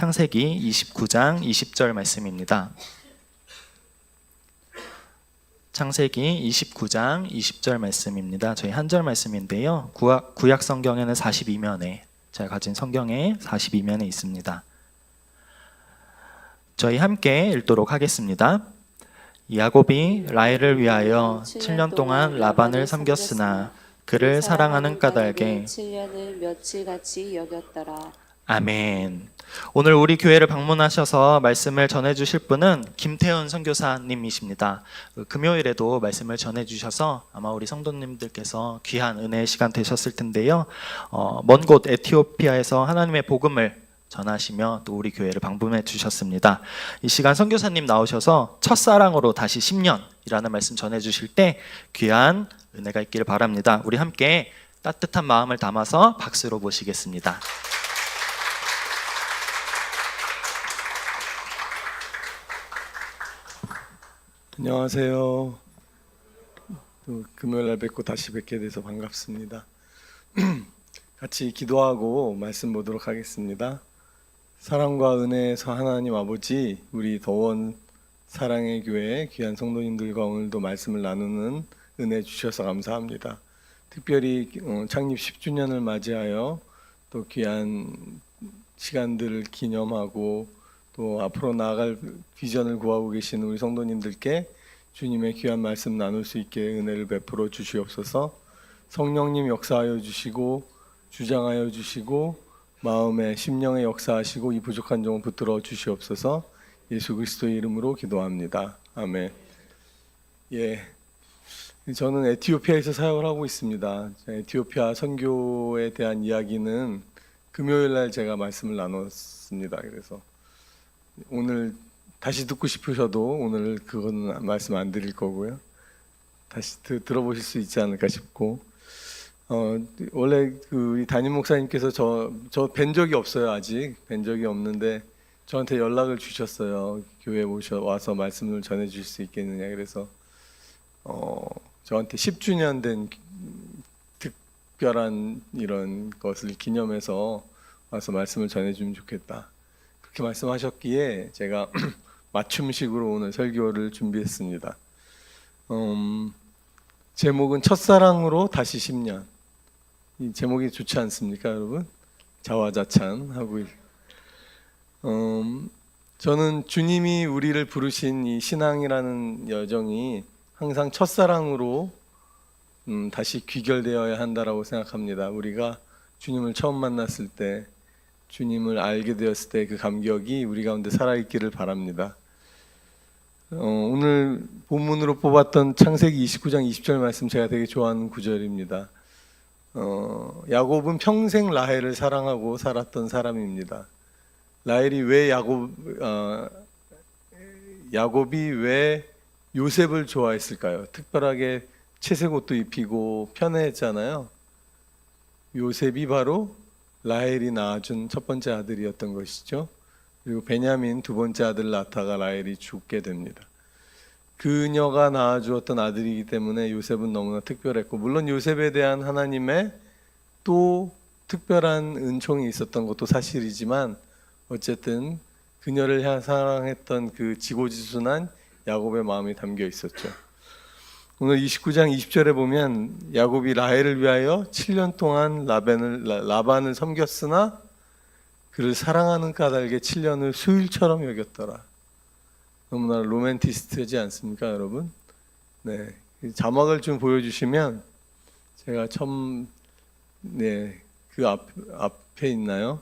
창세기 29장 20절 말씀입니다. 창세기 29장 20절 말씀입니다. 저희 한 절 말씀인데요. 구약 성경에는 42면에, 제가 가진 성경에 42면에 있습니다. 저희 함께 읽도록 하겠습니다. 야곱이 라헬을 위하여 7년 동안 라반을 섬겼으나 그를 사랑하는 까닭에 7년을 며칠같이 여겼더라. 아멘. 오늘 우리 교회를 방문하셔서 말씀을 전해주실 분은 김태훈 선교사님이십니다. 금요일에도 말씀을 전해주셔서 아마 우리 성도님들께서 귀한 은혜의 시간 되셨을 텐데요. 먼 곳 에티오피아에서 하나님의 복음을 전하시며 또 우리 교회를 방문해 주셨습니다. 이 시간 선교사님 나오셔서 첫사랑으로 다시 10년이라는 말씀 전해주실 때 귀한 은혜가 있기를 바랍니다. 우리 함께 따뜻한 마음을 담아서 박수로 모시겠습니다. 안녕하세요. 또 금요일 날 뵙고 다시 뵙게 돼서 반갑습니다. 같이 기도하고 말씀 보도록 하겠습니다. 사랑과 은혜에서 하나님 아버지, 우리 더원 사랑의 교회 귀한 성도님들과 오늘도 말씀을 나누는 은혜 주셔서 감사합니다. 특별히 창립 10주년을 맞이하여 또 귀한 시간들을 기념하고 또 앞으로 나아갈 비전을 구하고 계신 우리 성도님들께 주님의 귀한 말씀 나눌 수 있게 은혜를 베풀어 주시옵소서. 성령님 역사하여 주시고 주장하여 주시고 마음에 심령에 역사하시고 이 부족한 종 붙들어 주시옵소서. 예수 그리스도의 이름으로 기도합니다. 아멘. 저는 에티오피아에서 사역을 하고 있습니다. 에티오피아 선교에 대한 이야기는 금요일 날 제가 말씀을 나눴습니다. 그래서 오늘 다시 듣고 싶으셔도 오늘 그건 말씀 안 드릴 거고요. 다시 들어보실 수 있지 않을까 싶고, 원래 우리 담임 목사님께서 저 뵌 적이 없어요. 아직 뵌 적이 없는데 저한테 연락을 주셨어요. 교회에 와서 말씀을 전해 주실 수 있겠느냐. 그래서 저한테 10주년 된 특별한 이런 것을 기념해서 와서 말씀을 전해 주면 좋겠다, 그렇게 말씀하셨기에 제가 맞춤식으로 오늘 설교를 준비했습니다. 제목은 첫사랑으로 다시 10년. 이 제목이 좋지 않습니까, 여러분? 자화자찬하고. 저는 주님이 우리를 부르신 이 신앙이라는 여정이 항상 첫사랑으로 다시 귀결되어야 한다라고 생각합니다. 우리가 주님을 처음 만났을 때, 주님을 알게 되었을 때 그 감격이 우리 가운데 살아있기를 바랍니다. 오늘 본문으로 뽑았던 창세기 29장 20절 말씀, 제가 되게 좋아하는 구절입니다. 야곱은 평생 라헬을 사랑하고 살았던 사람입니다. 라헬이 왜 야곱이 왜 요셉을 좋아했을까요? 특별하게 채색 옷도 입히고 편애했잖아요. 요셉이 바로 라헬이 낳아준 첫 번째 아들이었던 것이죠. 그리고 베냐민 두 번째 아들 낳다가 라헬이 죽게 됩니다. 그녀가 낳아주었던 아들이기 때문에 요셉은 너무나 특별했고, 물론 요셉에 대한 하나님의 또 특별한 은총이 있었던 것도 사실이지만, 어쨌든 그녀를 사랑했던 그 지고지순한 야곱의 마음이 담겨 있었죠. 오늘 29장 20절에 보면 야곱이 라헬을 위하여 7년 동안 라반을 섬겼으나 그를 사랑하는 까닭에 7년을 수일처럼 여겼더라. 너무나 로맨티스트지 않습니까, 여러분? 네, 자막을 좀 보여주시면 제가 처음 그 앞에 있나요?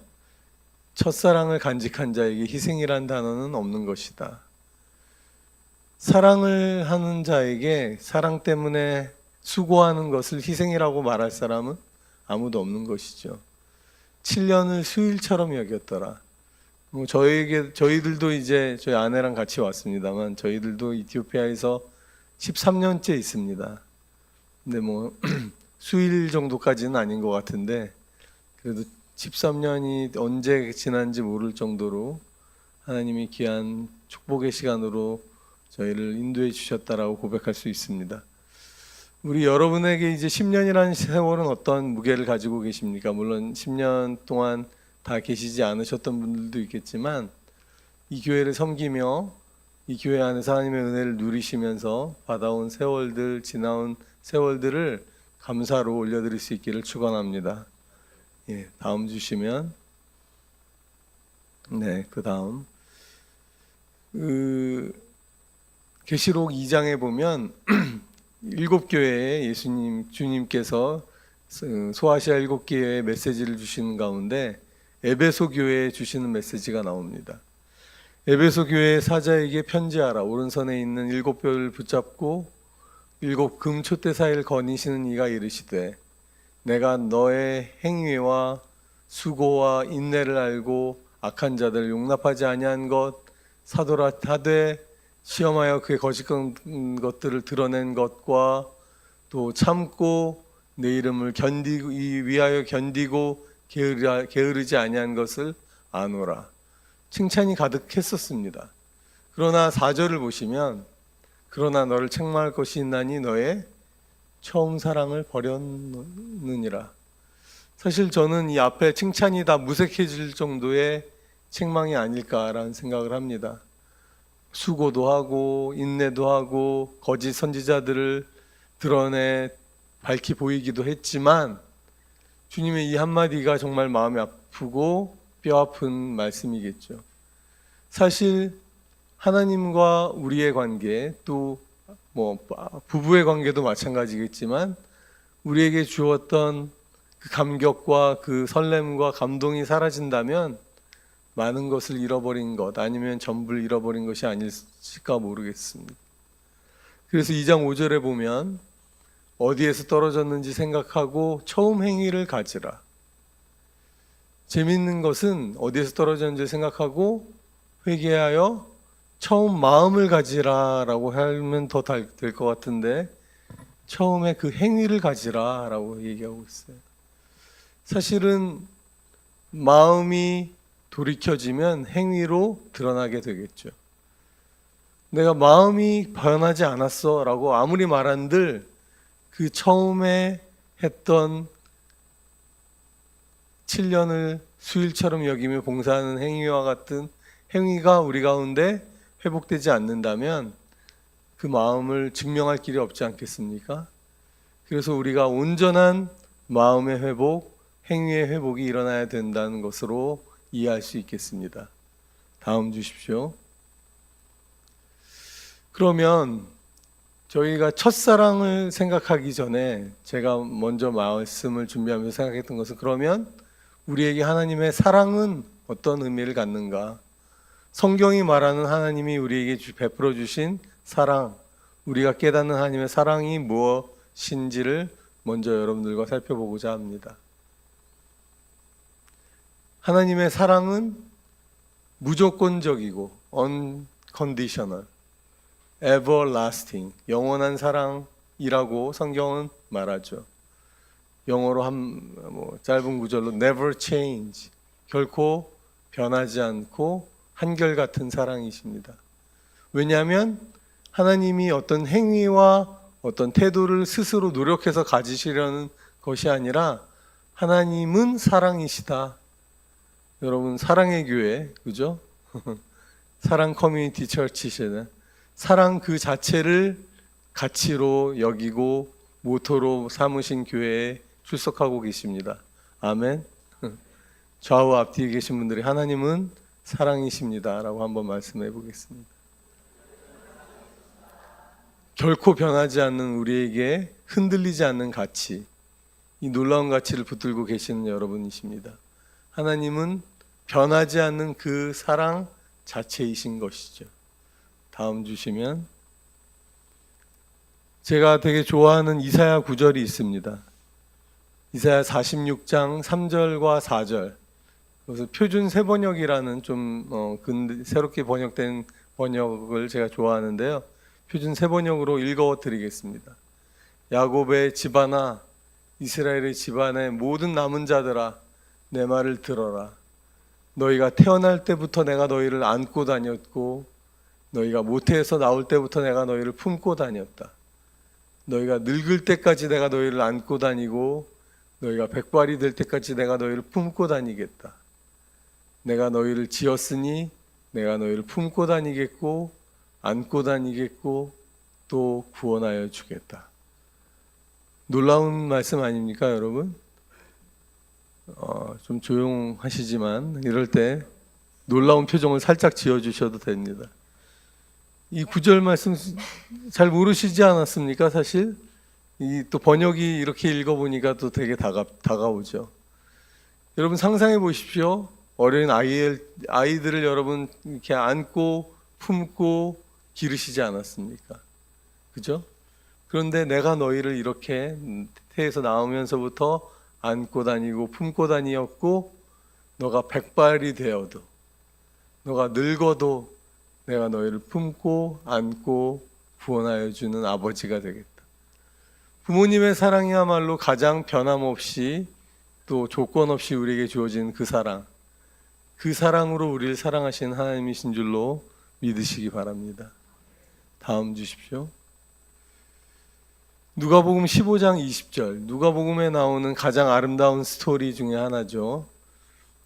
첫사랑을 간직한 자에게 희생이란 단어는 없는 것이다. 사랑을 하는 자에게 사랑 때문에 수고하는 것을 희생이라고 말할 사람은 아무도 없는 것이죠. 7년을 수일처럼 여겼더라. 저희들도 이제 저희 아내랑 같이 왔습니다만, 저희들도 이티오피아에서 13년째 있습니다. 근데 수일 정도까지는 아닌 것 같은데, 그래도 13년이 언제 지난지 모를 정도로 하나님이 귀한 축복의 시간으로 저희를 인도해 주셨다라고 고백할 수 있습니다. 우리 여러분에게 이제 10년이라는 세월은 어떤 무게를 가지고 계십니까? 물론 10년 동안 다 계시지 않으셨던 분들도 있겠지만 이 교회를 섬기며 이 교회 안에서 하나님의 은혜를 누리시면서 받아온 세월들, 지나온 세월들을 감사로 올려드릴 수 있기를 축원합니다. 예, 다음 주시면 네, 그 다음 계시록 2장에 보면 일곱 교회에 주님께서 소아시아 일곱 교회에 메시지를 주시는 가운데 에베소 교회에 주시는 메시지가 나옵니다. 에베소 교회 사자에게 편지하라. 오른손에 있는 일곱 뼈를 붙잡고 일곱 금 촛대 사이를 거니시는 이가 이르시되 내가 너의 행위와 수고와 인내를 알고 악한 자들 용납하지 아니한 것 사도라 하되 시험하여 그의 거짓 것들을 드러낸 것과 또 참고 내 이름을 위하여 견디고 게으르지 아니한 것을 아노라. 칭찬이 가득했었습니다. 그러나 4절을 보시면 그러나 너를 책망할 것이 있나니 너의 처음 사랑을 버렸느니라. 사실 저는 이 앞에 칭찬이 다 무색해질 정도의 책망이 아닐까라는 생각을 합니다. 수고도 하고 인내도 하고 거짓 선지자들을 드러내 밝히 보이기도 했지만 주님의 이 한마디가 정말 마음이 아프고 뼈아픈 말씀이겠죠. 사실 하나님과 우리의 관계 또 부부의 관계도 마찬가지겠지만 우리에게 주었던 그 감격과 그 설렘과 감동이 사라진다면 많은 것을 잃어버린 것 아니면 전부를 잃어버린 것이 아닐까 모르겠습니다. 그래서 2장 5절에 보면 어디에서 떨어졌는지 생각하고 처음 행위를 가지라. 재밌는 것은 어디에서 떨어졌는지 생각하고 회개하여 처음 마음을 가지라라고 하면 더 될 것 같은데 처음에 그 행위를 가지라라고 얘기하고 있어요. 사실은 마음이 돌이켜지면 행위로 드러나게 되겠죠. 내가 마음이 변하지 않았어 라고 아무리 말한들 그 처음에 했던 7년을 수일처럼 여기며 봉사하는 행위와 같은 행위가 우리 가운데 회복되지 않는다면 그 마음을 증명할 길이 없지 않겠습니까? 그래서 우리가 온전한 마음의 회복, 행위의 회복이 일어나야 된다는 것으로 이해할 수 있겠습니다. 다음 주십시오. 그러면 저희가 첫사랑을 생각하기 전에 제가 먼저 말씀을 준비하면서 생각했던 것은 그러면 우리에게 하나님의 사랑은 어떤 의미를 갖는가? 성경이 말하는 하나님이 우리에게 베풀어 주신 사랑, 우리가 깨닫는 하나님의 사랑이 무엇인지를 먼저 여러분들과 살펴보고자 합니다. 하나님의 사랑은 무조건적이고 unconditional, everlasting, 영원한 사랑이라고 성경은 말하죠. 영어로 짧은 구절로 never change, 결코 변하지 않고 한결같은 사랑이십니다. 왜냐하면 하나님이 어떤 행위와 어떤 태도를 스스로 노력해서 가지시려는 것이 아니라 하나님은 사랑이시다. 여러분 사랑의 교회, 그죠? 사랑 커뮤니티 처치시는 사랑 그 자체를 가치로 여기고 모토로 삼으신 교회에 출석하고 계십니다. 아멘. 좌우 앞뒤에 계신 분들이 하나님은 사랑이십니다 라고 한번 말씀해 보겠습니다. 결코 변하지 않는 우리에게 흔들리지 않는 가치, 이 놀라운 가치를 붙들고 계시는 여러분이십니다. 하나님은 변하지 않는 그 사랑 자체이신 것이죠. 다음 주시면 제가 되게 좋아하는 이사야 9절이 있습니다. 이사야 46장 3절과 4절. 그래서 표준 세번역이라는 근데 새롭게 번역된 번역을 제가 좋아하는데요. 표준 세번역으로 읽어드리겠습니다. 야곱의 집안아, 이스라엘의 집안의 모든 남은 자들아, 내 말을 들어라. 너희가 태어날 때부터 내가 너희를 안고 다녔고 너희가 모태에서 나올 때부터 내가 너희를 품고 다녔다. 너희가 늙을 때까지 내가 너희를 안고 다니고 너희가 백발이 될 때까지 내가 너희를 품고 다니겠다. 내가 너희를 지었으니 내가 너희를 품고 다니겠고 안고 다니겠고 또 구원하여 주겠다. 놀라운 말씀 아닙니까, 여러분? 좀 조용하시지만 이럴 때 놀라운 표정을 살짝 지어주셔도 됩니다. 이 구절 말씀 잘 모르시지 않았습니까? 사실 이 또 번역이 이렇게 읽어보니까 또 되게 다가오죠. 여러분 상상해 보십시오. 어린 아이들을 여러분 이렇게 안고 품고 기르시지 않았습니까? 그죠? 그런데 내가 너희를 이렇게 태에서 나오면서부터 안고 다니고 품고 다니었고, 너가 백발이 되어도 너가 늙어도 내가 너희를 품고 안고 구원하여 주는 아버지가 되겠다. 부모님의 사랑이야말로 가장 변함없이 또 조건 없이 우리에게 주어진 그 사랑으로 우리를 사랑하신 하나님이신 줄로 믿으시기 바랍니다. 다음 주십시오. 누가복음 15장 20절, 누가복음에 나오는 가장 아름다운 스토리 중에 하나죠.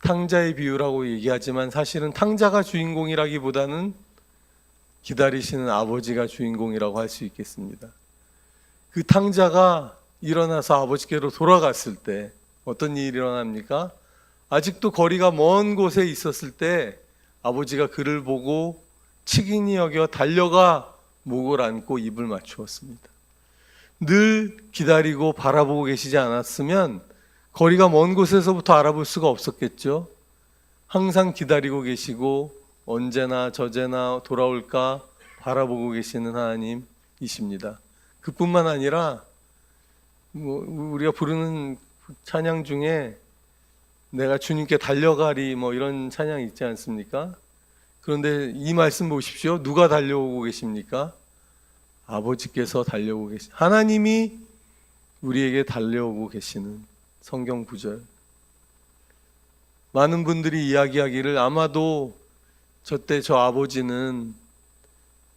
탕자의 비유라고 얘기하지만 사실은 탕자가 주인공이라기보다는 기다리시는 아버지가 주인공이라고 할 수 있겠습니다. 그 탕자가 일어나서 아버지께로 돌아갔을 때 어떤 일이 일어납니까? 아직도 거리가 먼 곳에 있었을 때 아버지가 그를 보고 치긴히 여겨 달려가 목을 안고 입을 맞추었습니다. 늘 기다리고 바라보고 계시지 않았으면 거리가 먼 곳에서부터 알아볼 수가 없었겠죠. 항상 기다리고 계시고 언제나 저제나 돌아올까 바라보고 계시는 하나님이십니다. 그뿐만 아니라 우리가 부르는 찬양 중에 내가 주님께 달려가리 이런 찬양 있지 않습니까? 그런데 이 말씀 보십시오. 누가 달려오고 계십니까? 아버지께서 달려오고 계신, 하나님이 우리에게 달려오고 계시는 성경 구절. 많은 분들이 이야기하기를 아마도 저때 저 아버지는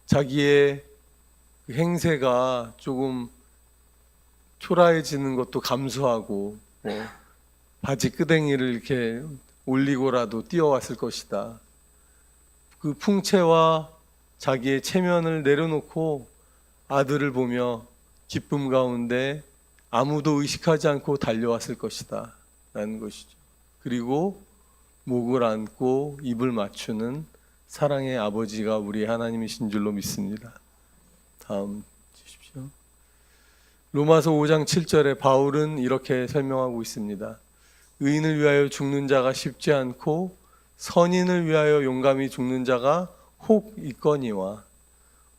자기의 행세가 조금 초라해지는 것도 감수하고 바지 끄댕이를 이렇게 올리고라도 뛰어왔을 것이다. 그 풍채와 자기의 체면을 내려놓고 아들을 보며 기쁨 가운데 아무도 의식하지 않고 달려왔을 것이다 라는 것이죠. 그리고 목을 안고 입을 맞추는 사랑의 아버지가 우리 하나님이신 줄로 믿습니다. 다음 주십시오. 로마서 5장 7절에 바울은 이렇게 설명하고 있습니다. 의인을 위하여 죽는 자가 쉽지 않고 선인을 위하여 용감히 죽는 자가 혹 있거니와,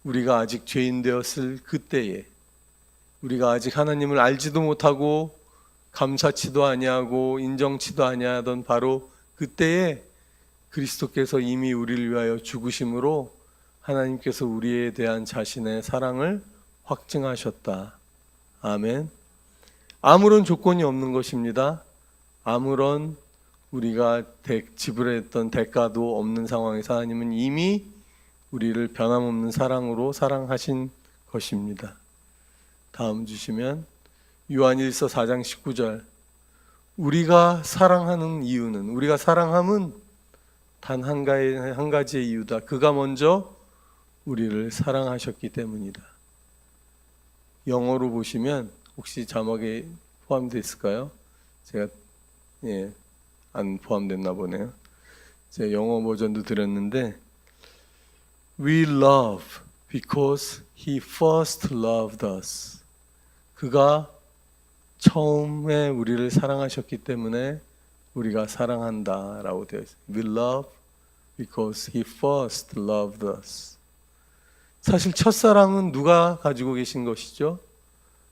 우리가 아직 죄인 되었을 그때에, 우리가 아직 하나님을 알지도 못하고 감사치도 아니하고 인정치도 아니하던 바로 그때에 그리스도께서 이미 우리를 위하여 죽으심으로 하나님께서 우리에 대한 자신의 사랑을 확증하셨다. 아멘. 아무런 조건이 없는 것입니다. 아무런 우리가 지불했던 대가도 없는 상황에서 하나님은 이미 우리를 변함없는 사랑으로 사랑하신 것입니다. 다음 주시면 요한일서 4장 19절, 우리가 사랑하는 이유는, 우리가 사랑함은 단 한 가지의 이유다. 그가 먼저 우리를 사랑하셨기 때문이다. 영어로 보시면 혹시 자막에 포함되어 있을까요? 제가 안 포함됐나 보네요. 제가 영어 버전도 드렸는데, We love because He first loved us. 그가 처음에 우리를 사랑하셨기 때문에 우리가 사랑한다 라고 되어 있어요. We love because He first loved us. 사실 첫사랑은 누가 가지고 계신 것이죠?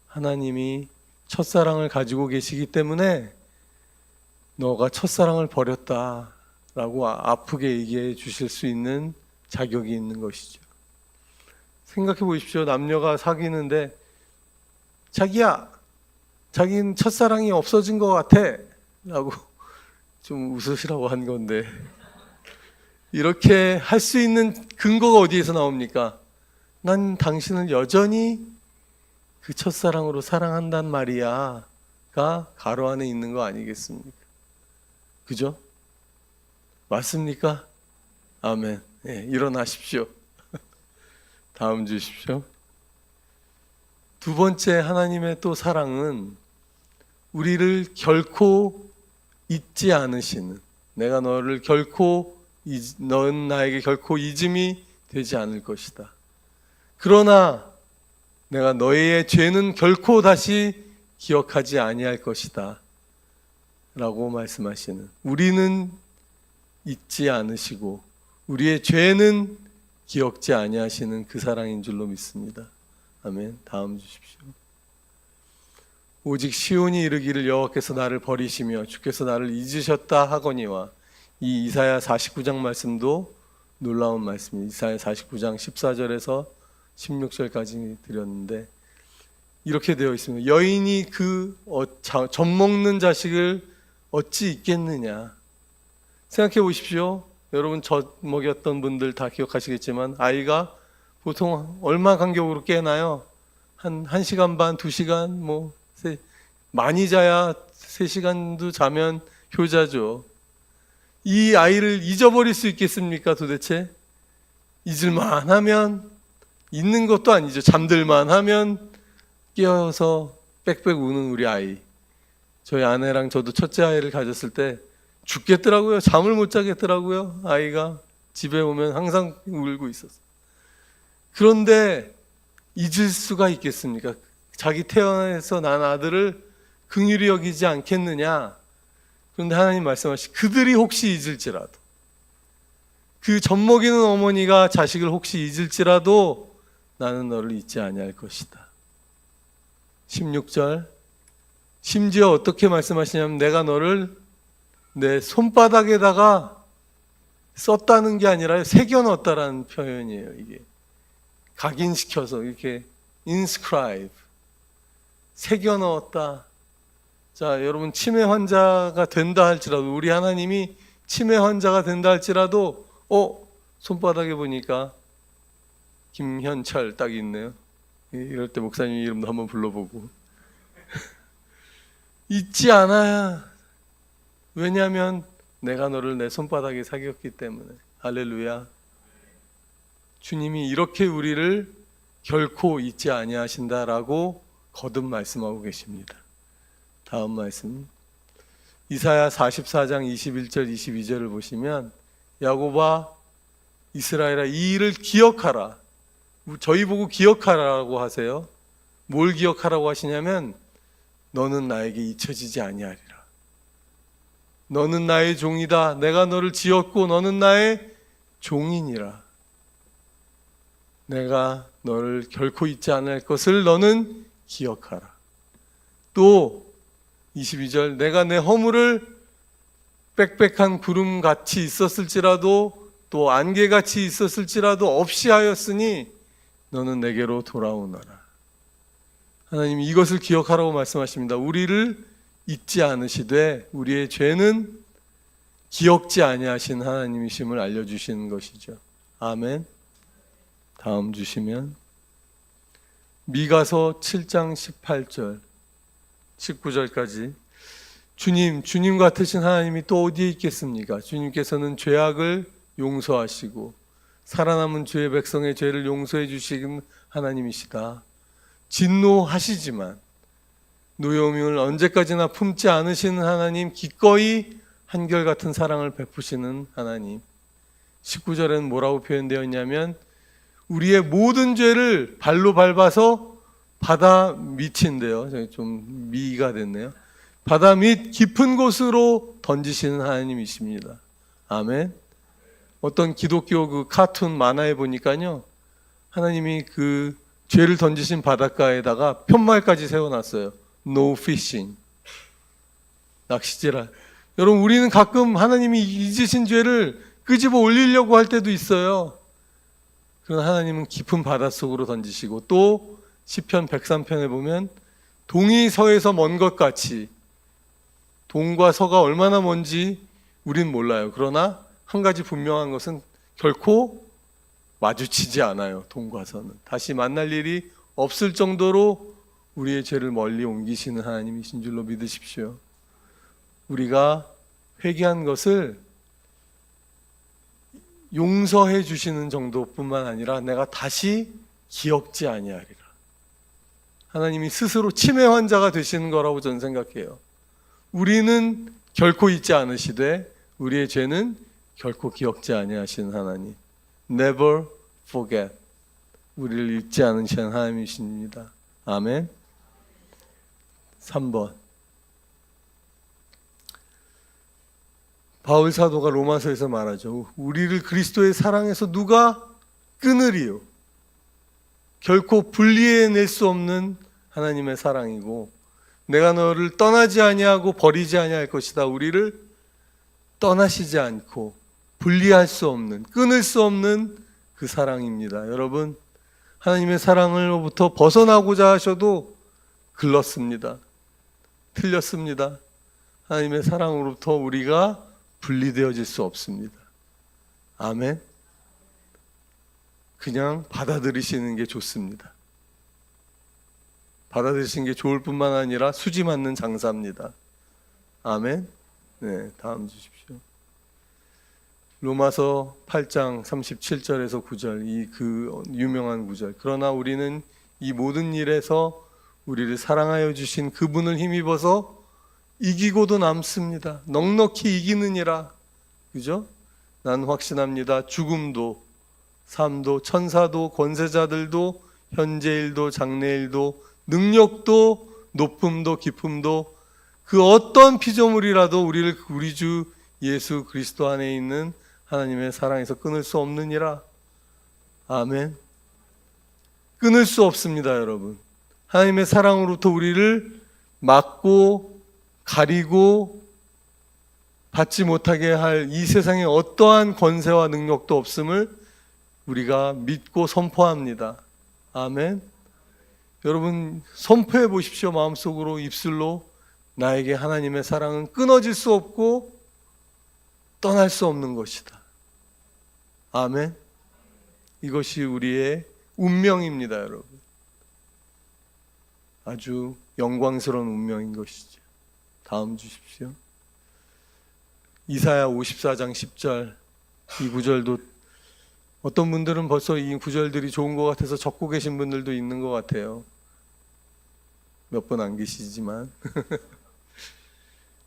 하나님이 첫사랑을 가지고 계시기 때문에 너가 첫사랑을 버렸다 라고 아프게 얘기해 주실 수 있는 자격이 있는 것이죠. 생각해 보십시오. 남녀가 사귀는데 자기야, 자기는 첫사랑이 없어진 것 같아 라고 좀 웃으시라고 한 건데, 이렇게 할 수 있는 근거가 어디에서 나옵니까? 난 당신을 여전히 그 첫사랑으로 사랑한단 말이야 가 가로 안에 있는 거 아니겠습니까? 그죠? 맞습니까? 아멘. 예, 일어나십시오. 다음 주십시오. 두 번째 하나님의 또 사랑은 우리를 결코 잊지 않으시는, 내가 너를 결코 너는 나에게 결코 잊음이 되지 않을 것이다. 그러나 내가 너의 죄는 결코 다시 기억하지 아니할 것이다 라고 말씀하시는, 우리는 잊지 않으시고 우리의 죄는 기억지 아니하시는 그 사랑인 줄로 믿습니다. 아멘. 다음 주십시오. 오직 시온이 이르기를 여호와께서 나를 버리시며 주께서 나를 잊으셨다 하거니와. 이 이사야 49장 말씀도 놀라운 말씀입니다. 이사야 49장 14절에서 16절까지 드렸는데 이렇게 되어 있습니다. 여인이 젖 먹는 자식을 어찌 잊겠느냐. 생각해 보십시오. 여러분 젖 먹였던 분들 다 기억하시겠지만 아이가 보통 얼마 간격으로 깨나요? 한 1시간 반, 2시간, 많이 자야 3시간도 자면 효자죠. 이 아이를 잊어버릴 수 있겠습니까 도대체? 잊을만 하면, 잊는 것도 아니죠. 잠들만 하면 깨어서 빽빽 우는 우리 아이. 저희 아내랑 저도 첫째 아이를 가졌을 때 죽겠더라고요. 잠을 못 자겠더라고요. 아이가 집에 오면 항상 울고 있었어요. 그런데 잊을 수가 있겠습니까? 자기 태어나서 난 아들을 긍휼히 여기지 않겠느냐. 그런데 하나님 말씀하시, 그들이 혹시 잊을지라도, 그 젖 먹이는 어머니가 자식을 혹시 잊을지라도 나는 너를 잊지 아니할 것이다. 16절, 심지어 어떻게 말씀하시냐면 내가 너를 내 손바닥에다가 썼다는 게 아니라 새겨 넣었다라는 표현이에요. 이게 각인시켜서 이렇게 inscribe, 새겨 넣었다. 자, 여러분 치매 환자가 된다 할지라도, 우리 하나님이 치매 환자가 된다 할지라도 손바닥에 보니까 김현철 딱 있네요. 이럴 때 목사님 이름도 한번 불러보고 잊지 않아야. 왜냐하면 내가 너를 내 손바닥에 새겼기 때문에. 할렐루야. 주님이 이렇게 우리를 결코 잊지 아니하신다라고 거듭 말씀하고 계십니다. 다음 말씀, 이사야 44장 21절 22절을 보시면 야곱아 이스라엘아 이 일을 기억하라. 저희 보고 기억하라고 하세요. 뭘 기억하라고 하시냐면 너는 나에게 잊혀지지 아니하리라. 너는 나의 종이다. 내가 너를 지었고 너는 나의 종이니라. 내가 너를 결코 잊지 않을 것을 너는 기억하라. 또 22절, 내가 내 허물을 빽빽한 구름같이 있었을지라도 또 안개같이 있었을지라도 없이 하였으니 너는 내게로 돌아오너라. 하나님이 이것을 기억하라고 말씀하십니다. 우리를 잊지 않으시되 우리의 죄는 기억지 아니하신 하나님이심을 알려주시는 것이죠. 아멘. 다음 주시면 미가서 7장 18절 19절까지. 주님 같으신 하나님이 또 어디에 있겠습니까? 주님께서는 죄악을 용서하시고 살아남은 주의 백성의 죄를 용서해 주시는 하나님이시다. 진노하시지만 노여움을 언제까지나 품지 않으시는 하나님, 기꺼이 한결같은 사랑을 베푸시는 하나님. 19절에는 뭐라고 표현되어 있냐면 우리의 모든 죄를 발로 밟아서 바다 밑인데요. 좀 미가 됐네요. 바다 밑 깊은 곳으로 던지시는 하나님이십니다. 아멘. 어떤 기독교 그 카툰 만화에 보니까요, 하나님이 그 죄를 던지신 바닷가에다가 푯말까지 세워놨어요. No fishing. 낚시질할. 여러분, 우리는 가끔 하나님이 잊으신 죄를 끄집어 올리려고 할 때도 있어요. 그러나 하나님은 깊은 바닷속으로 던지시고, 또 시편 103편에 보면 동이 서에서 먼 것 같이, 동과 서가 얼마나 먼지 우린 몰라요. 그러나 한 가지 분명한 것은 결코 마주치지 않아요. 동과 서는 다시 만날 일이 없을 정도로 우리의 죄를 멀리 옮기시는 하나님이신 줄로 믿으십시오. 우리가 회개한 것을 용서해 주시는 정도뿐만 아니라 내가 다시 기억지 아니하리라. 하나님이 스스로 치매 환자가 되시는 거라고 저는 생각해요. 우리는 결코 잊지 않으시되 우리의 죄는 결코 기억지 아니하시는 하나님. Never forget. 우리를 잊지 않으시는 하나님이십니다. 아멘. 3번. 바울 사도가 로마서에서 말하죠. 우리를 그리스도의 사랑에서 누가 끊으리요? 결코 분리해낼 수 없는 하나님의 사랑이고, 내가 너를 떠나지 아니하고 버리지 아니할 것이다. 우리를 떠나시지 않고 분리할 수 없는, 끊을 수 없는 그 사랑입니다. 여러분, 하나님의 사랑으로부터 벗어나고자 하셔도 글렀습니다. 틀렸습니다. 하나님의 사랑으로부터 우리가 분리되어질 수 없습니다. 아멘. 그냥 받아들이시는 게 좋습니다. 받아들이시는 게 좋을 뿐만 아니라 수지 맞는 장사입니다. 아멘. 네, 다음 주십시오. 로마서 8장 37절에서 9절, 이 그 유명한 구절. 그러나 우리는 이 모든 일에서 우리를 사랑하여 주신 그분을 힘입어서 이기고도 남습니다. 넉넉히 이기느니라. 그죠? 난 확신합니다. 죽음도, 삶도, 천사도, 권세자들도, 현재일도, 장래일도, 능력도, 높음도, 깊음도, 그 어떤 피조물이라도 우리를 우리 주 예수 그리스도 안에 있는 하나님의 사랑에서 끊을 수 없느니라. 아멘. 끊을 수 없습니다, 여러분. 하나님의 사랑으로부터 우리를 막고 가리고 받지 못하게 할 이 세상에 어떠한 권세와 능력도 없음을 우리가 믿고 선포합니다. 아멘. 여러분, 선포해 보십시오. 마음속으로, 입술로. 나에게 하나님의 사랑은 끊어질 수 없고 떠날 수 없는 것이다. 아멘. 이것이 우리의 운명입니다, 여러분. 아주 영광스러운 운명인 것이죠. 다음 주십시오. 이사야 54장 10절, 이 구절도 어떤 분들은 벌써 이 구절들이 좋은 것 같아서 적고 계신 분들도 있는 것 같아요. 몇 분 안 계시지만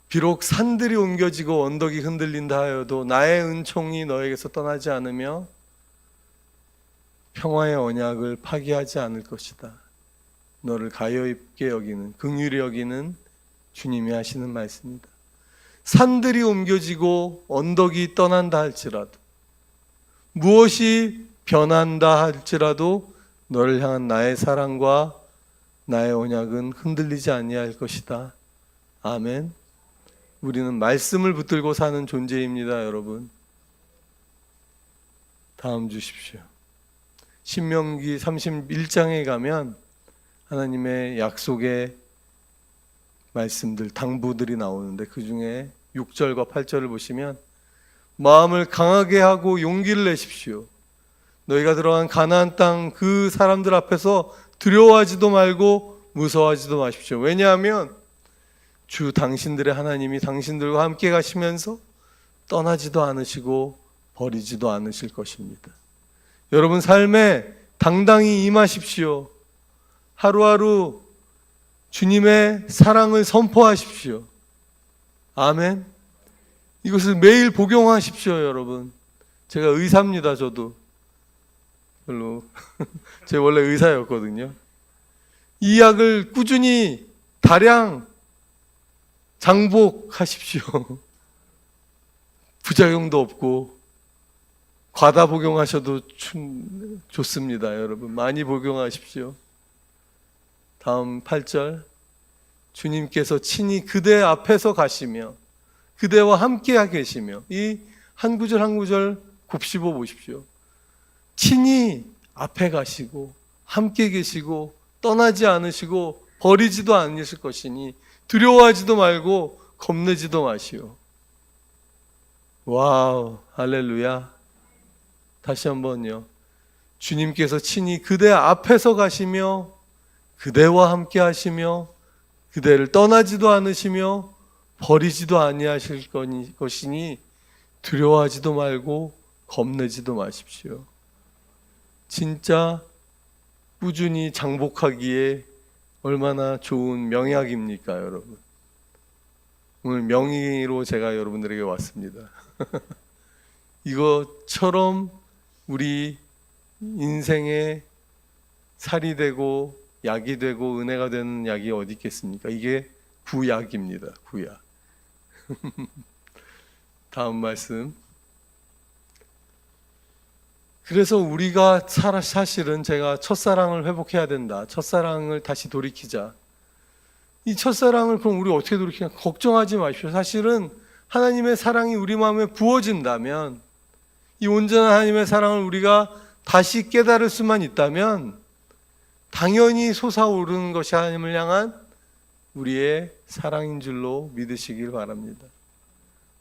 비록 산들이 옮겨지고 언덕이 흔들린다 하여도 나의 은총이 너에게서 떠나지 않으며 평화의 언약을 파기하지 않을 것이다. 너를 가여있게 여기는, 긍휼히 여기는 주님이 하시는 말씀입니다. 산들이 옮겨지고 언덕이 떠난다 할지라도, 무엇이 변한다 할지라도 너를 향한 나의 사랑과 나의 언약은 흔들리지 아니할 것이다. 아멘. 우리는 말씀을 붙들고 사는 존재입니다, 여러분. 다음 주십시오. 신명기 31장에 가면 하나님의 약속의 말씀들, 당부들이 나오는데 그 중에 6절과 8절을 보시면 마음을 강하게 하고 용기를 내십시오. 너희가 들어간 가나안 땅 그 사람들 앞에서 두려워하지도 말고 무서워하지도 마십시오. 왜냐하면 주 당신들의 하나님이 당신들과 함께 가시면서 떠나지도 않으시고 버리지도 않으실 것입니다. 여러분 삶에 당당히 임하십시오. 하루하루 주님의 사랑을 선포하십시오. 아멘. 이것을 매일 복용하십시오, 여러분. 제가 의사입니다, 저도. 별로 제가 원래 의사였거든요. 이 약을 꾸준히 다량 장복하십시오. 부작용도 없고 과다 복용하셔도 좋습니다, 여러분. 많이 복용하십시오. 다음 8절. 주님께서 친히 그대 앞에서 가시며 그대와 함께 계시며, 이 한 구절 한 구절 곱씹어 보십시오. 친히 앞에 가시고 함께 계시고 떠나지 않으시고 버리지도 않으실 것이니 두려워하지도 말고 겁내지도 마시오. 와우, 할렐루야. 다시 한번요. 주님께서 친히 그대 앞에서 가시며 그대와 함께 하시며 그대를 떠나지도 않으시며 버리지도 아니하실 것이니 두려워하지도 말고 겁내지도 마십시오. 진짜 꾸준히 장복하기에 얼마나 좋은 명약입니까, 여러분? 오늘 명의로 제가 여러분들에게 왔습니다. 이것처럼 우리 인생에 살이 되고 약이 되고 은혜가 되는 약이 어디 있겠습니까? 이게 구약입니다. 구약. 다음 말씀. 그래서 우리가 사실은 제가 첫사랑을 회복해야 된다. 첫사랑을 다시 돌이키자. 이 첫사랑을 그럼 우리 어떻게 돌이키냐? 걱정하지 마십시오. 사실은 하나님의 사랑이 우리 마음에 부어진다면, 이 온전한 하나님의 사랑을 우리가 다시 깨달을 수만 있다면 당연히 솟아오르는 것이 하나님을 향한 우리의 사랑인 줄로 믿으시길 바랍니다.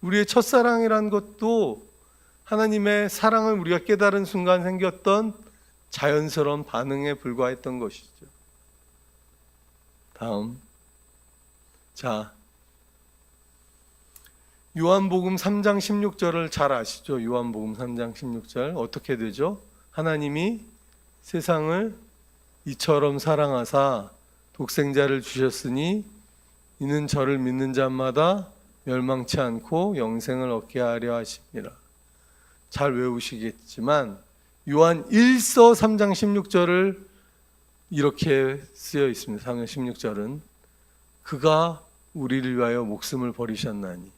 우리의 첫사랑이란 것도 하나님의 사랑을 우리가 깨달은 순간 생겼던 자연스러운 반응에 불과했던 것이죠. 다음. 자, 요한복음 3장 16절을 잘 아시죠? 요한복음 3장 16절 어떻게 되죠? 하나님이 세상을 이처럼 사랑하사 독생자를 주셨으니 이는 저를 믿는 자마다 멸망치 않고 영생을 얻게 하려 하심이라. 잘 외우시겠지만 요한 1서 3장 16절을 이렇게 쓰여 있습니다. 3장 16절은 그가 우리를 위하여 목숨을 버리셨나니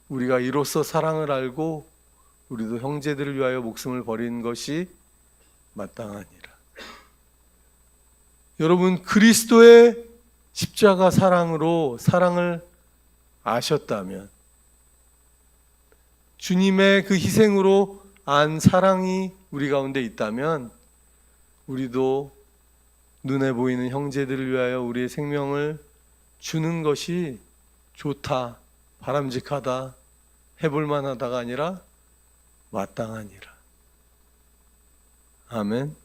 우리가 이로써 사랑을 알고 우리도 형제들을 위하여 목숨을 버리는 것이 마땅하니라. 여러분, 그리스도의 십자가 사랑으로 사랑을 아셨다면, 주님의 그 희생으로 안 사랑이 우리 가운데 있다면 우리도 눈에 보이는 형제들을 위하여 우리의 생명을 주는 것이 좋다, 바람직하다, 해볼 만하다가 아니라 마땅하니라. 아멘.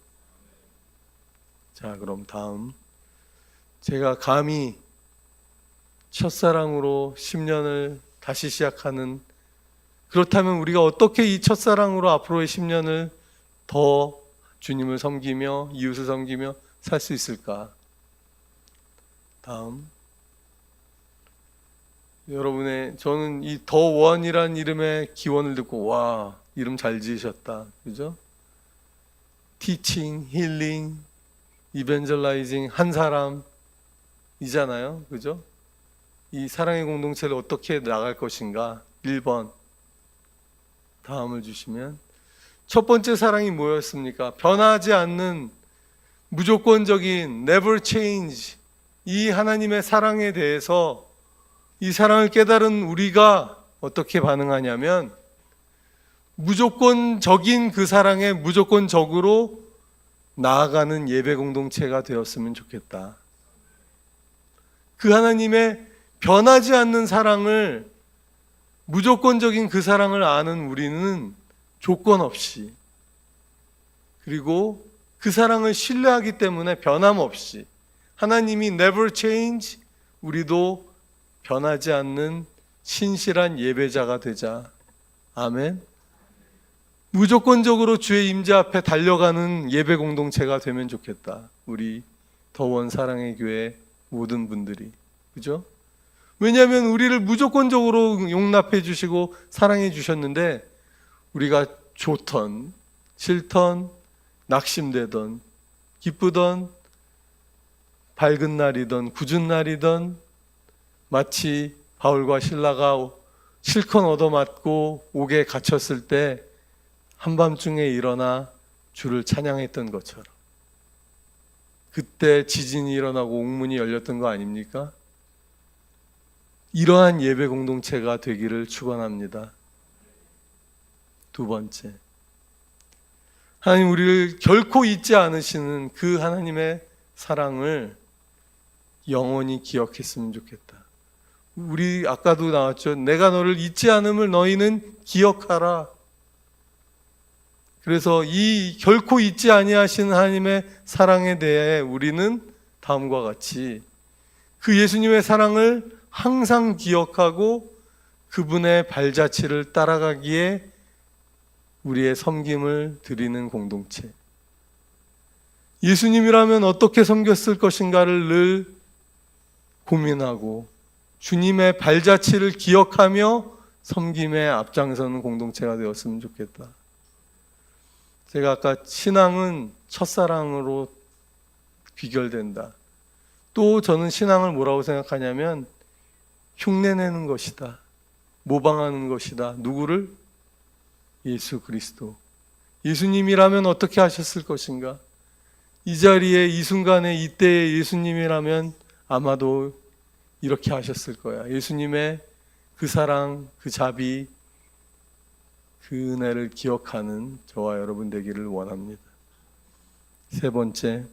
자, 그럼 다음. 제가 감히 첫사랑으로 10년을 다시 시작하는, 그렇다면 우리가 어떻게 이 첫사랑으로 앞으로의 10년을 더 주님을 섬기며 이웃을 섬기며 살 수 있을까? 다음. 여러분의, 저는 이 더 원이란 이름의 기원을 듣고 와, 이름 잘 지으셨다. 그죠? 티칭, 힐링, 이벤젤라이징, 한 사람이잖아요. 그죠? 이 사랑의 공동체를 어떻게 나갈 것인가? 1번. 다음을 주시면, 첫 번째 사랑이 뭐였습니까? 변하지 않는 무조건적인 never change, 이 하나님의 사랑에 대해서 이 사랑을 깨달은 우리가 어떻게 반응하냐면 무조건적인 그 사랑에 무조건적으로 나아가는 예배 공동체가 되었으면 좋겠다. 그 하나님의 변하지 않는 사랑을, 무조건적인 그 사랑을 아는 우리는 조건 없이, 그리고 그 사랑을 신뢰하기 때문에 변함없이 하나님이 never change, 우리도 변하지 않는 신실한 예배자가 되자. 아멘. 무조건적으로 주의 임재 앞에 달려가는 예배 공동체가 되면 좋겠다. 우리 더원 사랑의 교회 모든 분들이. 그죠? 왜냐하면 우리를 무조건적으로 용납해 주시고 사랑해 주셨는데, 우리가 좋던 싫던 낙심되던 기쁘던 밝은 날이던 굳은 날이던, 마치 바울과 실라가 실컷 얻어맞고 옥에 갇혔을 때 한밤중에 일어나 주를 찬양했던 것처럼, 그때 지진이 일어나고 옥문이 열렸던 거 아닙니까? 이러한 예배 공동체가 되기를 축원합니다. 두 번째, 하나님 우리를 결코 잊지 않으시는 그 하나님의 사랑을 영원히 기억했으면 좋겠다. 우리 아까도 나왔죠. 내가 너를 잊지 않음을 너희는 기억하라. 그래서 이 결코 잊지 아니하시는 하나님의 사랑에 대해 우리는 다음과 같이 그 예수님의 사랑을 항상 기억하고 그분의 발자취를 따라가기에 우리의 섬김을 드리는 공동체. 예수님이라면 어떻게 섬겼을 것인가를 늘 고민하고 주님의 발자취를 기억하며 섬김에 앞장서는 공동체가 되었으면 좋겠다. 제가 아까 신앙은 첫사랑으로 귀결된다. 또 저는 신앙을 뭐라고 생각하냐면 흉내내는 것이다. 모방하는 것이다. 누구를? 예수 그리스도. 예수님이라면 어떻게 하셨을 것인가? 이 자리에 이 순간에 이때의 예수님이라면 아마도 이렇게 하셨을 거야. 예수님의 그 사랑, 그 자비, 그 은혜를 기억하는 저와 여러분 되기를 원합니다. 세 번째,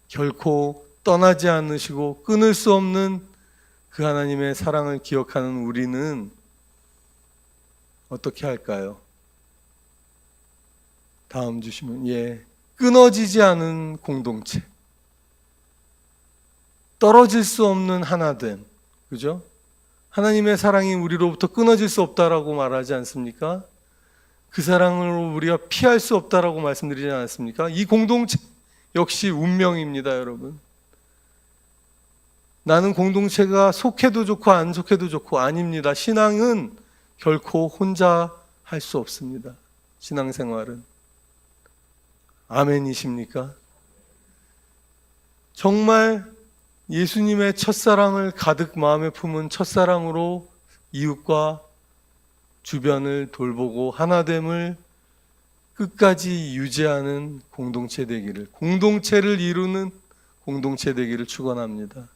결코 떠나지 않으시고 끊을 수 없는 그 하나님의 사랑을 기억하는 우리는 어떻게 할까요? 다음 주시면 끊어지지 않은 공동체, 떨어질 수 없는 하나됨, 그죠? 하나님의 사랑이 우리로부터 끊어질 수 없다라고 말하지 않습니까? 그 사랑으로 우리가 피할 수 없다라고 말씀드리지 않았습니까? 이 공동체 역시 운명입니다, 여러분. 나는 공동체가 속해도 좋고 안 속해도 좋고 아닙니다. 신앙은 결코 혼자 할 수 없습니다. 신앙생활은. 아멘이십니까? 정말 예수님의 첫사랑을 가득 마음에 품은 첫사랑으로 이웃과 주변을 돌보고 하나됨을 끝까지 유지하는 공동체 되기를, 공동체를 이루는 공동체 되기를 축원합니다.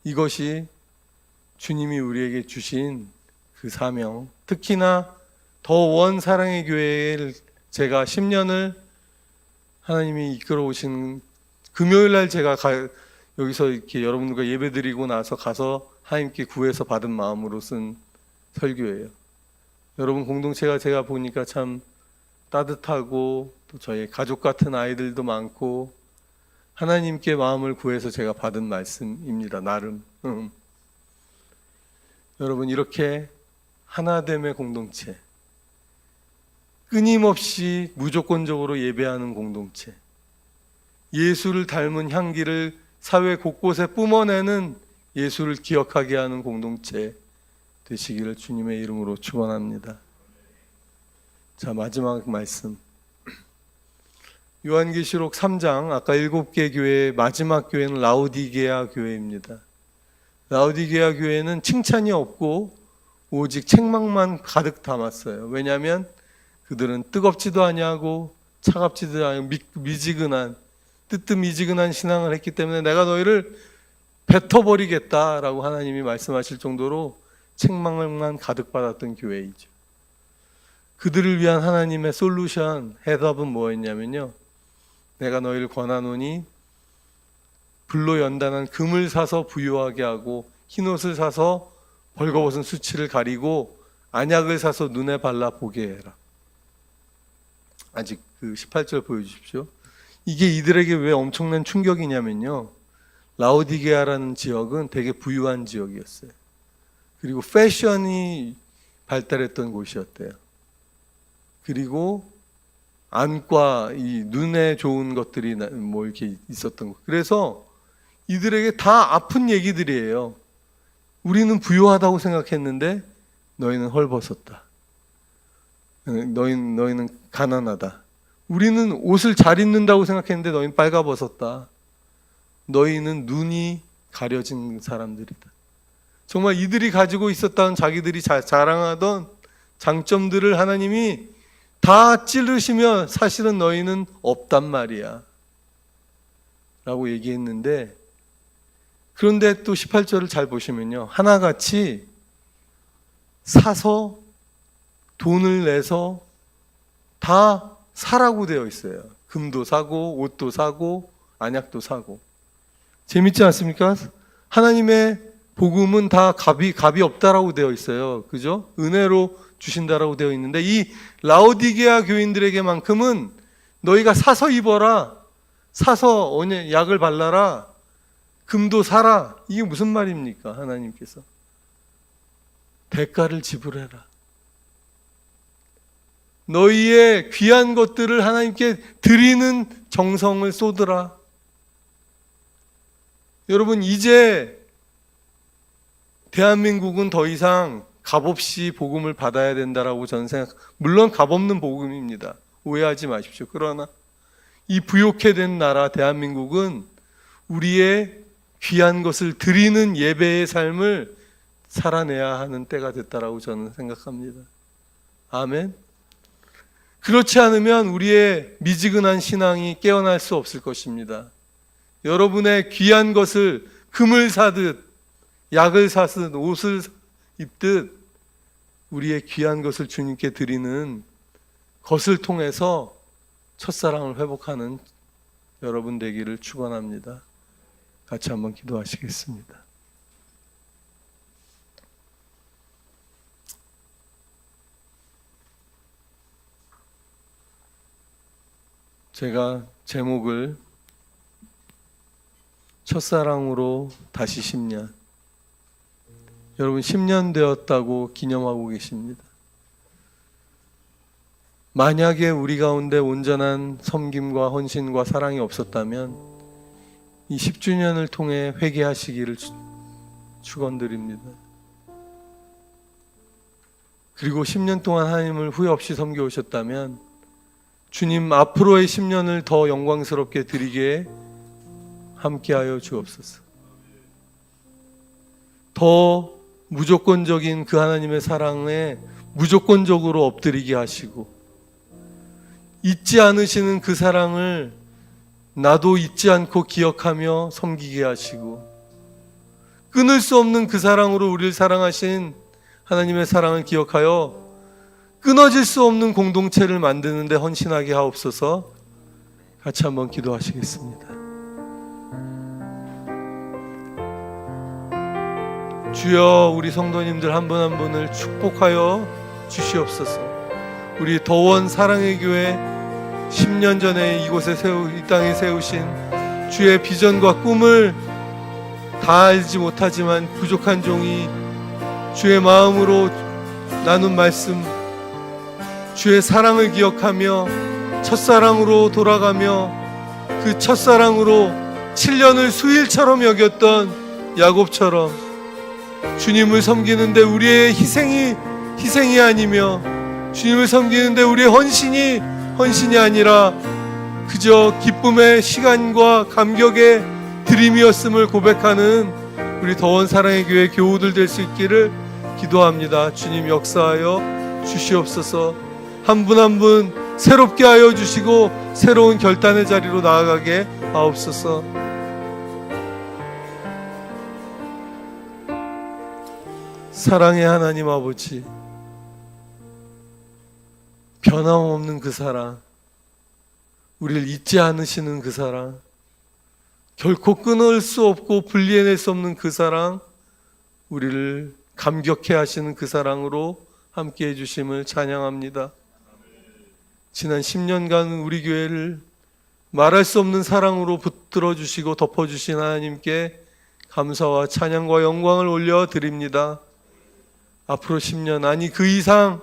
이것이 주님이 우리에게 주신 그 사명, 특히나 더 원 사랑의 교회를 제가 10년을 하나님이 이끌어 오신 금요일 날 제가 여기서 이렇게 여러분들과 예배 드리고 나서 가서 하나님께 구해서 받은 마음으로 쓴 설교예요. 여러분 공동체가 제가 보니까 참 따뜻하고 또 저희 가족 같은 아이들도 많고 하나님께 마음을 구해서 제가 받은 말씀입니다. 나름. 여러분 이렇게 하나됨의 공동체, 끊임없이 무조건적으로 예배하는 공동체, 예수를 닮은 향기를 사회 곳곳에 뿜어내는 예수를 기억하게 하는 공동체 되시기를 주님의 이름으로 축원합니다. 자, 마지막 말씀. 요한계시록 3장, 아까 7개 교회의 마지막 교회는 라오디게아 교회입니다. 라오디게아 교회는 칭찬이 없고 오직 책망만 가득 담았어요. 왜냐하면 그들은 뜨겁지도 아니하고 차갑지도 아니하고 미지근한, 뜨뜻미지근한 신앙을 했기 때문에 내가 너희를 뱉어버리겠다라고 하나님이 말씀하실 정도로 책망만 가득 받았던 교회이죠. 그들을 위한 하나님의 솔루션, 해답은 뭐였냐면요, 내가 너희를 권하노니 불로 연단한 금을 사서 부유하게 하고 흰옷을 사서 벌거벗은 수치를 가리고 안약을 사서 눈에 발라 보게 해라. 아직 그 18절 보여주십시오. 이게 이들에게 왜 엄청난 충격이냐면요, 라오디게아라는 지역은 되게 부유한 지역이었어요. 그리고 패션이 발달했던 곳이었대요. 그리고 안과 이 눈에 좋은 것들이 뭐 이렇게 있었던 거. 그래서 이들에게 다 아픈 얘기들이에요. 우리는 부유하다고 생각했는데 너희는 헐벗었다. 너희는 가난하다. 우리는 옷을 잘 입는다고 생각했는데 너희는 빨가벗었다. 너희는 눈이 가려진 사람들이다. 정말 이들이 가지고 있었던 자기들이 자랑하던 장점들을 하나님이 다 찌르시며 사실은 너희는 없단 말이야 라고 얘기했는데, 그런데 또 18절을 잘 보시면요, 하나같이 사서 돈을 내서 다 사라고 되어 있어요. 금도 사고 옷도 사고 안약도 사고. 재밌지 않습니까? 하나님의 복음은 다 값이 없다라고 되어 있어요. 그죠? 은혜로 주신다라고 되어 있는데 이 라오디게아 교인들에게만큼은 너희가 사서 입어라, 사서 약을 발라라, 금도 사라. 이게 무슨 말입니까? 하나님께서 대가를 지불해라. 너희의 귀한 것들을 하나님께 드리는 정성을 쏟으라. 여러분, 이제 대한민국은 더 이상 값없이 복음을 받아야 된다라고 저는 물론 값없는 복음입니다. 오해하지 마십시오. 그러나 이 부욕해 된 나라 대한민국은 우리의 귀한 것을 드리는 예배의 삶을 살아내야 하는 때가 됐다라고 저는 생각합니다. 아멘. 그렇지 않으면 우리의 미지근한 신앙이 깨어날 수 없을 것입니다. 여러분의 귀한 것을 금을 사듯 약을 사듯 옷을 입듯 우리의 귀한 것을 주님께 드리는 것을 통해서 첫사랑을 회복하는 여러분 되기를 축원합니다. 같이 한번 기도하시겠습니다. 제가 제목을 첫사랑으로 다시 10년, 여러분 10년 되었다고 기념하고 계십니다. 만약에 우리 가운데 온전한 섬김과 헌신과 사랑이 없었다면 이 10주년을 통해 회개하시기를 축원드립니다. 그리고 10년 동안 하나님을 후회 없이 섬겨오셨다면 주님 앞으로의 10년을 더 영광스럽게 드리게 함께하여 주옵소서. 더 무조건적인 그 하나님의 사랑에 무조건적으로 엎드리게 하시고 잊지 않으시는 그 사랑을 나도 잊지 않고 기억하며 섬기게 하시고 끊을 수 없는 그 사랑으로 우리를 사랑하신 하나님의 사랑을 기억하여 끊어질 수 없는 공동체를 만드는 데 헌신하게 하옵소서. 같이 한번 기도하시겠습니다. 주여, 우리 성도님들 한 분 한 분을 축복하여 주시옵소서. 우리 더원 사랑의 교회 10년 전에 이곳에 이 땅에 세우신 주의 비전과 꿈을 다 알지 못하지만 부족한 종이 주의 마음으로 나눈 말씀, 주의 사랑을 기억하며 첫사랑으로 돌아가며 그 첫사랑으로 7년을 수일처럼 여겼던 야곱처럼 주님을 섬기는데 우리의 희생이 아니며 주님을 섬기는데 우리의 헌신이 아니라 그저 기쁨의 시간과 감격의 드림이었음을 고백하는 우리 더원 사랑의 교회 교우들 될 수 있기를 기도합니다. 주님 역사하여 주시옵소서. 한 분 한 분 새롭게 하여 주시고 새로운 결단의 자리로 나아가게 하옵소서. 사랑의 하나님 아버지, 변함없는 그 사랑, 우리를 잊지 않으시는 그 사랑, 결코 끊을 수 없고 분리해낼 수 없는 그 사랑, 우리를 감격해 하시는 그 사랑으로 함께해 주심을 찬양합니다. 지난 10년간 우리 교회를 말할 수 없는 사랑으로 붙들어 주시고 덮어 주신 하나님께 감사와 찬양과 영광을 올려드립니다. 앞으로 10년, 아니 그 이상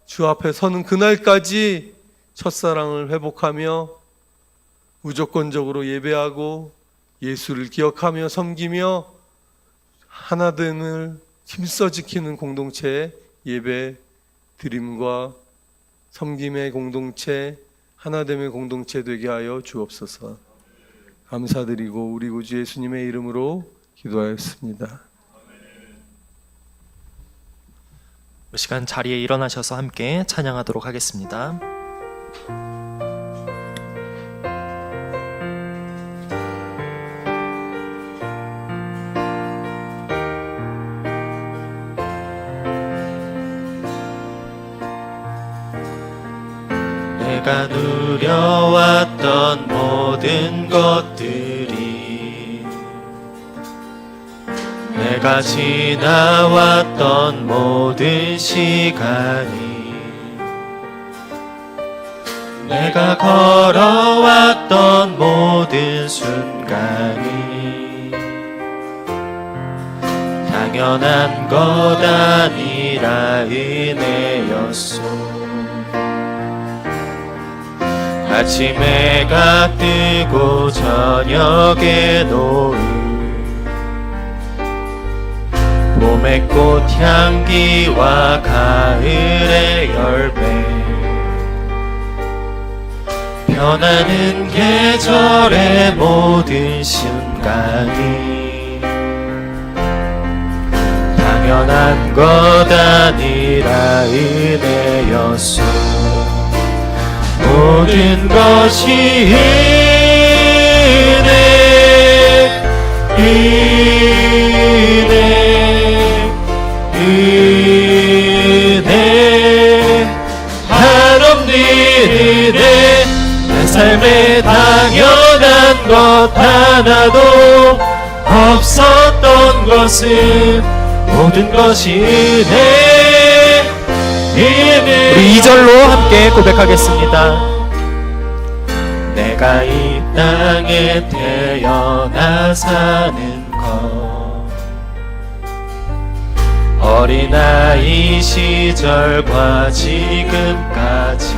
주 앞에 서는 그날까지 첫사랑을 회복하며 무조건적으로 예배하고 예수를 기억하며 섬기며 하나됨을 힘써 지키는 공동체의 예배 드림과 섬김의 공동체, 하나됨의 공동체 되게 하여 주옵소서. 감사드리고 우리 구주 예수님의 이름으로 기도하였습니다. 이 시간 자리에 일어나셔서 함께 찬양하도록 하겠습니다. 내가 누려왔던 모든 것들이, 내가 지나왔던 모든 시간이, 내가 걸어왔던 모든 순간이 당연한 것 아니라 은혜였소. 아침에가 뜨고 저녁에 노을 봄의 꽃향기와 가을의 열매 변하는 계절의 모든 순간이 당연한 것 아니라 은혜였소. 모든 것이 은혜 한없는 은혜 내 삶에 당연한 것 하나도 없었던 것은 모든 것이 은혜. 우리 2절로 함께 고백하겠습니다. 내가 이 땅에 태어나 사는 것 어린아이 시절과 지금까지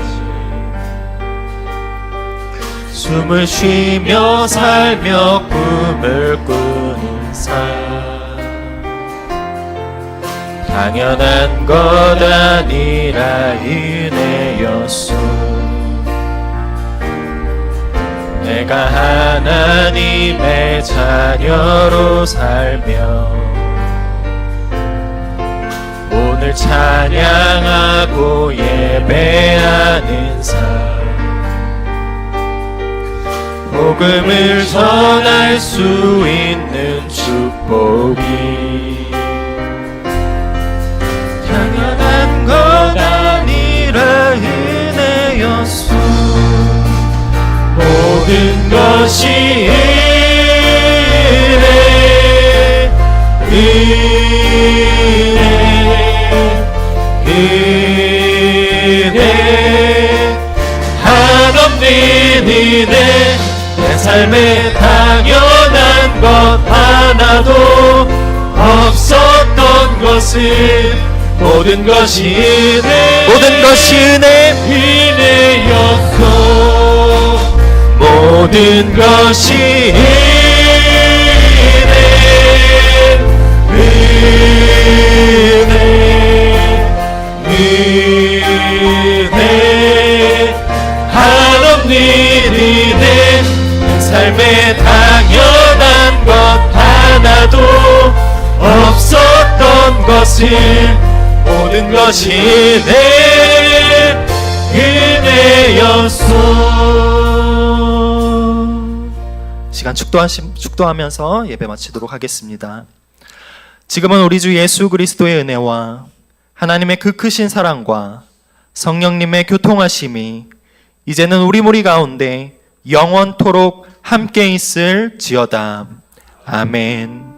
숨을 쉬며 살며 꿈을 꾸는 삶 당연한 것 아니라 은혜였소. 내가 하나님의 자녀로 살며 오늘 찬양하고 예배하는 삶 복음을 전할 수 있는 축복이 당연한 것 아니라 은혜였소. 모든 것이 은혜 한없는 은혜 내 삶에 당연한 것 하나도 없었던 것은 모든 것이 은혜 모든 것이 은혜였소. 모든 것이 은혜 한없는 은혜 삶에 당연한 것 하나도 없었던 것을 모든 것이 은혜였소. 시간 축도하면서 예배 마치도록 하겠습니다. 지금은 우리 주 예수 그리스도의 은혜와 하나님의 그 크신 사랑과 성령님의 교통하심이 이제는 우리 무리 가운데 영원토록 함께 있을지어다. 아멘.